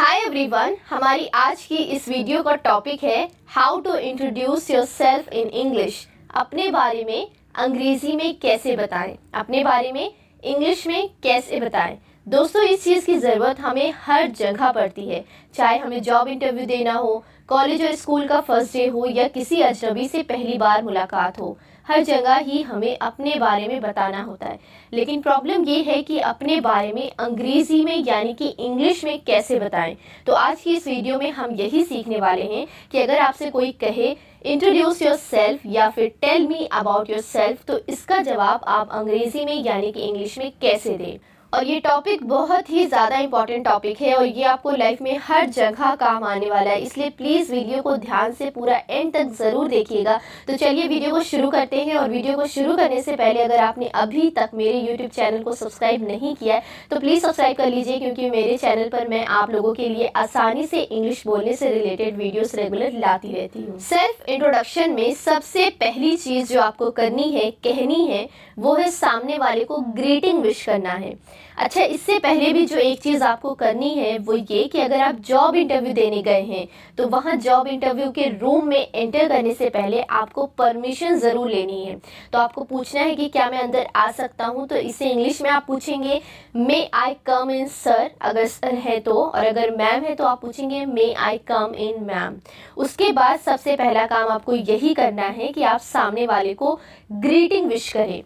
Hi everyone, हमारी आज की इस वीडियो का टॉपिक है how to introduce yourself in English. अपने बारे में अंग्रेजी में कैसे बताएं, अपने बारे में इंग्लिश में कैसे बताएं। दोस्तों, इस चीज़ की ज़रूरत हमें हर जगह पड़ती है, चाहे हमें जॉब इंटरव्यू देना हो, कॉलेज और स्कूल का फर्स्ट डे हो या किसी अजनबी से पहली बार मुलाकात हो। हर जगह ही हमें अपने बारे में बताना होता है। लेकिन प्रॉब्लम ये है कि अपने बारे में अंग्रेजी में यानी कि इंग्लिश में कैसे बताएं। तो आज की इस वीडियो में हम यही सीखने वाले हैं कि अगर आपसे कोई कहे इंट्रोड्यूस योर सेल्फ या फिर tell me about yourself, तो इसका जवाब आप अंग्रेजी में यानी कि इंग्लिश में कैसे दें। और ये टॉपिक बहुत ही ज़्यादा इंपॉर्टेंट टॉपिक है और ये आपको लाइफ में हर जगह काम आने वाला है, इसलिए प्लीज़ वीडियो को ध्यान से पूरा एंड तक ज़रूर देखिएगा। तो चलिए वीडियो को शुरू करते हैं। और वीडियो को शुरू करने से पहले अगर आपने अभी तक मेरे यूट्यूब चैनल को सब्सक्राइब नहीं किया है तो प्लीज़ सब्सक्राइब कर लीजिए, क्योंकि मेरे चैनल पर मैं आप लोगों के लिए आसानी से इंग्लिश बोलने से रिलेटेड वीडियोज़ रेगुलर लाती रहती हूँ। सेल्फ इंट्रोडक्शन में सबसे पहली चीज़ जो आपको करनी है, कहनी है, वो है सामने वाले को ग्रीटिंग विश करना है। अच्छा, इससे पहले भी जो एक चीज़ आपको करनी है वो ये कि अगर आप जॉब इंटरव्यू देने गए हैं तो वहाँ जॉब इंटरव्यू के रूम में एंटर करने से पहले आपको परमिशन ज़रूर लेनी है। तो आपको पूछना है कि क्या मैं अंदर आ सकता हूँ। तो इसे इंग्लिश में आप पूछेंगे मे आई कम इन सर, अगर सर है तो, और अगर मैम है तो आप पूछेंगे मे आई कम इन मैम। उसके बाद सबसे पहला काम आपको यही करना है कि आप सामने वाले को ग्रीटिंग विश करें।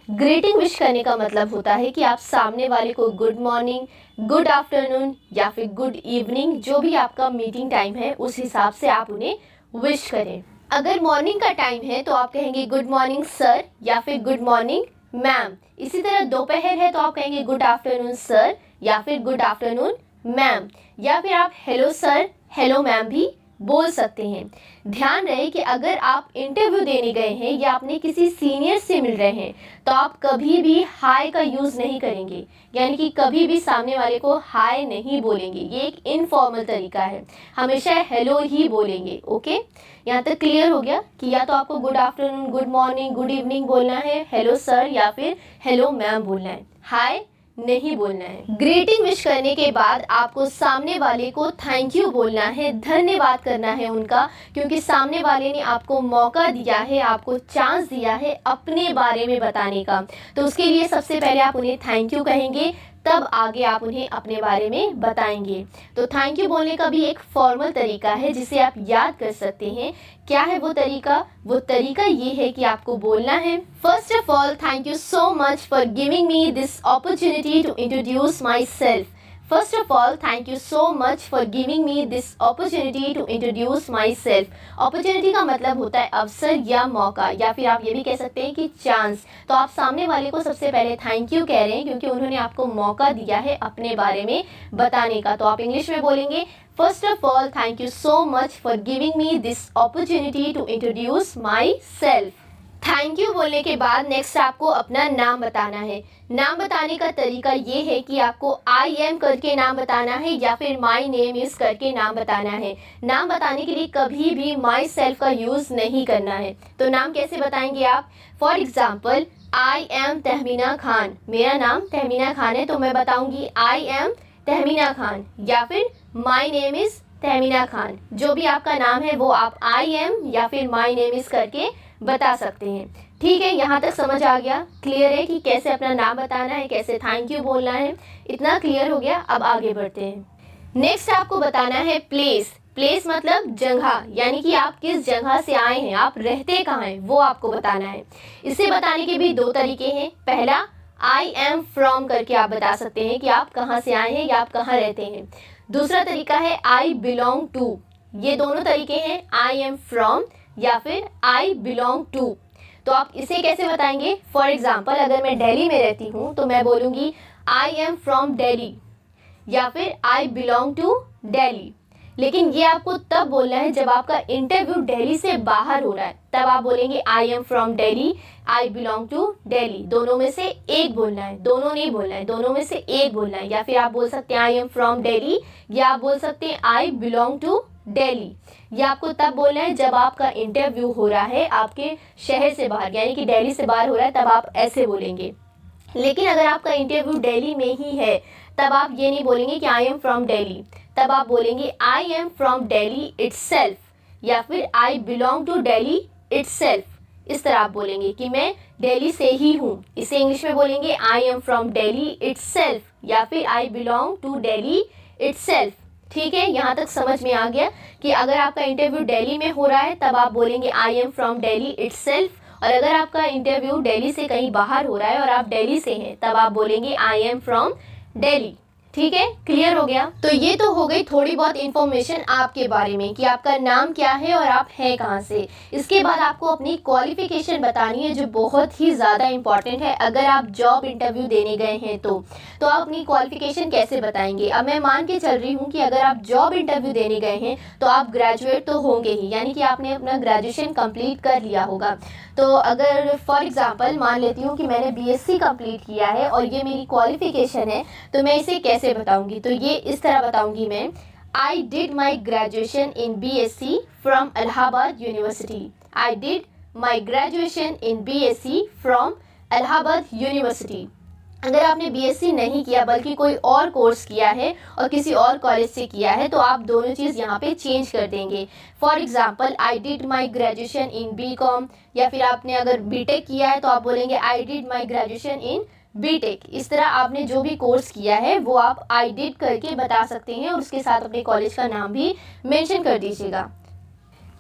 ग्रीटिंग विश करने का मतलब होता है कि आप सामने वाले को गुड मॉर्निंग, गुड आफ्टरनून या फिर गुड इवनिंग, जो भी आपका मीटिंग टाइम है उस हिसाब से आप उन्हें विश करें। अगर मॉर्निंग का टाइम है तो आप कहेंगे गुड मॉर्निंग सर या फिर गुड मॉर्निंग मैम। इसी तरह दोपहर है तो आप कहेंगे गुड आफ्टरनून सर या फिर गुड आफ्टरनून मैम, या फिर आप हेलो सर, हेलो मैम भी बोल सकते हैं। ध्यान रहे कि अगर आप इंटरव्यू देने गए हैं या अपने किसी सीनियर से मिल रहे हैं तो आप कभी भी हाय का यूज़ नहीं करेंगे, यानी कि कभी भी सामने वाले को हाय नहीं बोलेंगे। ये एक इनफॉर्मल तरीका है, हमेशा हेलो ही बोलेंगे। ओके, यहाँ तक क्लियर हो गया कि या तो आपको good afternoon, good morning, good evening बोलना है, हेलो सर या फिर हेलो मैम बोलना है, हाय नहीं बोलना है। ग्रीटिंग विश करने के बाद आपको सामने वाले को थैंक यू बोलना है, धन्यवाद करना है उनका, क्योंकि सामने वाले ने आपको मौका दिया है, आपको चांस दिया है अपने बारे में बताने का। तो उसके लिए सबसे पहले आप उन्हें थैंक यू कहेंगे, तब आगे आप उन्हें अपने बारे में बताएंगे। तो थैंक यू बोलने का भी एक फॉर्मल तरीका है जिसे आप याद कर सकते हैं। क्या है वो तरीका? वो तरीका ये है कि आपको बोलना है, first of all thank you so much for giving me this opportunity to introduce myself. First of all thank you so much for giving me this opportunity to introduce myself. Opportunity का मतलब होता है अवसर या मौका, या फिर आप ये भी कह सकते हैं कि चांस। तो आप सामने वाले को सबसे पहले थैंक यू कह रहे हैं क्योंकि उन्होंने आपको मौका दिया है अपने बारे में बताने का। तो आप इंग्लिश में बोलेंगे, first of all thank you so much for giving me this opportunity to introduce myself. Thank you बोलने के बाद नेक्स्ट आपको अपना नाम बताना है। नाम बताने का तरीका ये है कि आपको आई एम करके नाम बताना है या फिर माई नेम इज करके नाम बताना है। नाम बताने के लिए कभी भी माई सेल्फ का यूज़ नहीं करना है। तो नाम कैसे बताएंगे आप? For example, I am Tahmina Khan, मेरा नाम तहमीना खान है तो मैं बताऊंगी आई एम तहमीना खान, या फिर my name is Tahmina Khan. जो भी आपका नाम है वो आप आई एम या फिर माई नेम इज़ करके बता सकते हैं। ठीक है, यहाँ तक समझ आ गया, क्लियर है कि कैसे अपना नाम बताना है, कैसे थैंक यू बोलना है, इतना क्लियर हो गया। अब आगे बढ़ते हैं। नेक्स्ट आपको बताना है प्लेस। प्लेस मतलब जगह, यानी कि आप किस जगह से आए हैं, आप रहते कहाँ हैं, वो आपको बताना है। इसे बताने के भी दो तरीके हैं। पहला, आई एम फ्रॉम करके आप बता सकते हैं कि आप कहाँ से आए हैं या आप कहाँ रहते हैं। दूसरा तरीका है आई बिलोंग टू। ये दोनों तरीके हैं, आई एम फ्रॉम या फिर आई बिलोंग टू। तो आप इसे कैसे बताएंगे? फॉर एग्जाम्पल, अगर मैं दिल्ली में रहती हूँ तो मैं बोलूँगी आई एम फ्रॉम दिल्ली या फिर आई बिलोंग टू दिल्ली। लेकिन ये आपको तब बोलना है जब आपका इंटरव्यू दिल्ली से बाहर हो रहा है, तब आप बोलेंगे I am from Delhi, I belong to Delhi. दोनों में से एक बोलना है, दोनों नहीं बोलना है, दोनों में से एक बोलना है। या फिर आप बोल सकते हैं आई एम फ्रॉम दिल्ली या आप बोल सकते हैं आई बिलोंग टू दिल्ली। ये आपको तब बोलना है जब आपका इंटरव्यू हो रहा है आपके शहर से बाहर, यानी कि दिल्ली से बाहर हो रहा है, तब आप ऐसे बोलेंगे। लेकिन अगर आपका इंटरव्यू दिल्ली में ही है तब आप ये नहीं बोलेंगे कि आई एम फ्रॉम दिल्ली, तब आप बोलेंगे I am from Delhi itself, या फिर I belong to Delhi itself. इस तरह आप बोलेंगे कि मैं दिल्ली से ही हूँ। इसे इंग्लिश में बोलेंगे I am from Delhi itself, या फिर I belong to Delhi itself. ठीक है, यहाँ तक समझ में आ गया कि अगर आपका इंटरव्यू दिल्ली में हो रहा है तब आप बोलेंगे I am from Delhi itself, और अगर आपका इंटरव्यू दिल्ली से कहीं बाहर हो रहा है और आप दिल्ली से हैं तब आप बोलेंगे आई एम फ्रॉम दिल्ली। ठीक है, क्लियर हो गया। तो ये तो हो गई थोड़ी बहुत इन्फॉर्मेशन आपके बारे में कि आपका नाम क्या है और आप हैं कहाँ से। इसके बाद आपको अपनी क्वालिफिकेशन बतानी है, जो बहुत ही ज़्यादा इंपॉर्टेंट है। अगर आप जॉब इंटरव्यू देने गए हैं तो आप अपनी क्वालिफिकेशन कैसे बताएंगे। अब मैं मान के चल रही हूँ कि अगर आप जॉब इंटरव्यू देने गए हैं तो आप ग्रेजुएट तो होंगे ही, यानी कि आपने अपना ग्रेजुएशन कंप्लीट कर लिया होगा। तो अगर फॉर एग्जांपल मान लेती हूँ कि मैंने बीएससी कंप्लीट किया है और ये मेरी क्वालिफिकेशन है, तो मैं इसे कैसे बताऊंगी। तो ये इस तरह बताऊंगी मैं, आई did my graduation in BSc from Allahabad university. I did my graduation in BSc from Allahabad university. अगर आपने बीएससी नहीं किया बल्कि कोई और कोर्स किया है और किसी और कॉलेज से किया है तो आप दोनों चीज़ यहाँ पे चेंज कर देंगे। For example I did my graduation in BCom, या फिर आपने अगर बीटेक किया है तो आप बोलेंगे I did my graduation in BTech. इस तरह आपने जो भी कोर्स किया है वो आप आई डिड करके बता सकते हैं और उसके साथ अपने कॉलेज का नाम भी मेंशन कर दीजिएगा।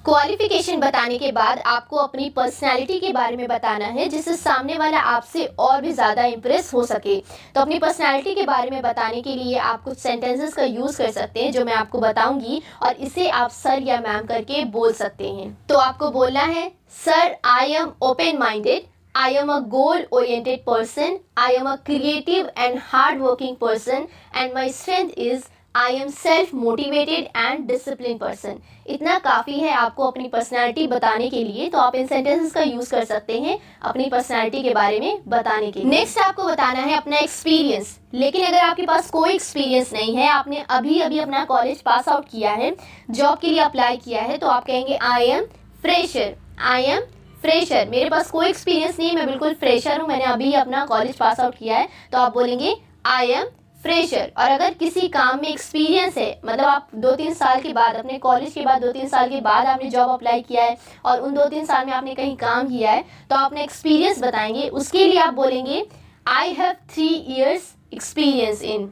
क्वालिफिकेशन बताने के बाद आपको अपनी पर्सनालिटी के बारे में बताना है, जिससे सामने वाला आपसे और भी ज़्यादा इम्प्रेस हो सके। तो अपनी पर्सनालिटी के बारे में बताने के लिए आप कुछ सेंटेंसेस का यूज़ कर सकते हैं जो मैं आपको बताऊंगी, और इसे आप सर या मैम करके बोल सकते हैं। तो आपको बोलना है, sir I am open minded, I am a goal-oriented person, I am a creative and hard-working person, and my strength is I am self-motivated and disciplined person। इतना काफ़ी है आपको अपनी पर्सनालिटी बताने के लिए। तो आप इन सेंटेंसेस का यूज़ कर सकते हैं अपनी पर्सनालिटी के बारे में बताने के लिए। नेक्स्ट आपको बताना है अपना एक्सपीरियंस। लेकिन अगर आपके पास कोई एक्सपीरियंस नहीं है, आपने अभी अभी अपना कॉलेज पास आउट किया है, जॉब के लिए अप्लाई किया है, तो आप कहेंगे I am fresher. I am fresher, मेरे पास कोई एक्सपीरियंस नहीं है, मैं बिल्कुल फ्रेशर हूँ, मैंने अभी अपना कॉलेज पास आउट किया है, तो आप बोलेंगे आई एम फ्रेशर। और अगर किसी काम में एक्सपीरियंस है, मतलब आप 2-3 साल के बाद, अपने कॉलेज के बाद 2-3 साल के बाद आपने जॉब अप्लाई किया है और उन 2-3 साल में आपने कहीं काम किया है, तो आप अपना एक्सपीरियंस बताएंगे। उसके लिए आप बोलेंगे I have 3 years experience in.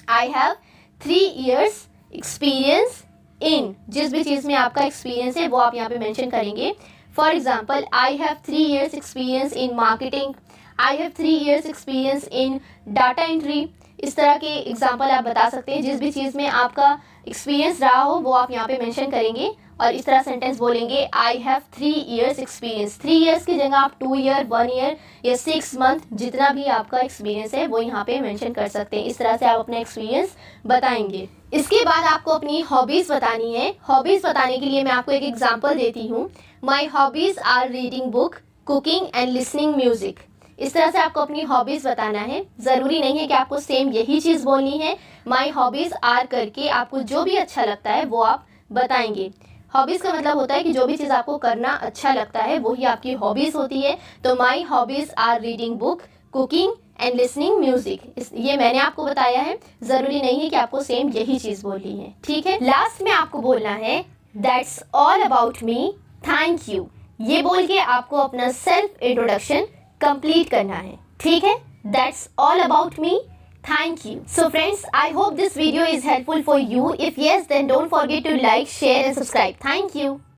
I have 3 years experience in. जिस भी चीज़ में आपका एक्सपीरियंस है वो आप यहाँ पे मेंशन करेंगे। For example, I have 3 years experience in marketing, I have 3 years experience in data entry. इस तरह के एग्जाम्पल आप बता सकते हैं। जिस भी चीज़ में आपका एक्सपीरियंस रहा हो वो आप यहाँ पे मेंशन करेंगे और इस तरह सेंटेंस बोलेंगे I have 3 years experience. 3 years की जगह आप 2 year, 1 year या 6 month, जितना भी आपका एक्सपीरियंस है वो यहाँ पे मेंशन कर सकते हैं। इस तरह से आप अपना एक्सपीरियंस बताएंगे। इसके बाद आपको अपनी हॉबीज़ बतानी है। हॉबीज़ बताने के लिए मैं आपको एक एग्जाम्पल देती हूँ। My hobbies are reading book, cooking and listening music. इस तरह से आपको अपनी हॉबीज़ बताना है। ज़रूरी नहीं है कि आपको सेम यही चीज़ बोलनी है। माई हॉबीज़ आर करके आपको जो भी अच्छा लगता है वो आप बताएंगे। हॉबीज़ का मतलब होता है कि जो भी चीज़ आपको करना अच्छा लगता है वही आपकी हॉबीज़ होती है। तो my hobbies are reading book, cooking and listening music. ये मैंने आपको बताया है, ज़रूरी नहीं है कि आपको सेम यही चीज़ बोलनी है। ठीक है, लास्ट में आपको बोलना है that's all about me, thank you. ये बोल के आपको अपना सेल्फ इंट्रोडक्शन कंप्लीट करना है। ठीक है, that's all about me, thank you. So friends, I hope this video is helpful for you. If yes, then don't forget to like, share and subscribe. Thank you.